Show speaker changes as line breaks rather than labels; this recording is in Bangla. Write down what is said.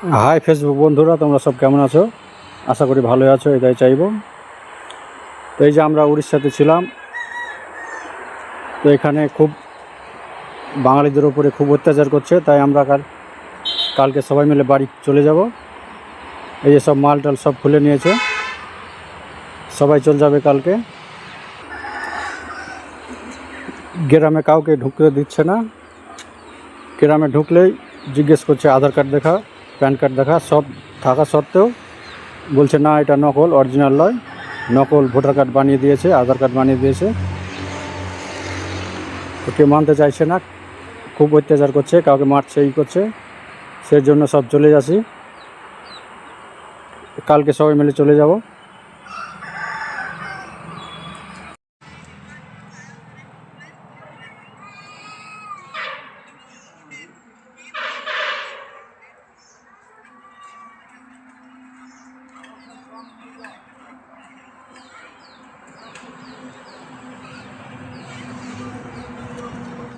হাই ফেসবুক বন্ধুরা, তোমরা সব কেমন আছো? আশা করি ভালোই আছো, এটাই চাইব। তো এই যে আমরা উড়িষ্যাতে ছিলাম, তো এখানে খুব বাঙালিদের উপরে খুব অত্যাচার করছে, তাই আমরা কালকে সবাই মিলে বাড়ি চলে যাব। এই যে সব মাল টাল সব খুলে নিয়েছে, সবাই চলে যাবে কালকে। গ্রামে কাউকে ঢুকতে দিচ্ছে না, গ্রামে ঢুকলেই জিজ্ঞেস করছে আধার কার্ড দেখা, প্যান কার্ড দেখা, সব থাকা সত্ত্বেও বলছে না এটা নকল, অরিজিনাল নয়, নকল ভোটার কার্ড বানিয়ে দিয়েছে, আধার কার্ড বানিয়ে দিয়েছে। কেউ মানতে চাইছে না, খুব অত্যাচার করছে, কাউকে মারছে, এই করছে। সেই জন্য সব চলে যাচ্ছি, কালকে সবাই মিলে চলে যাব।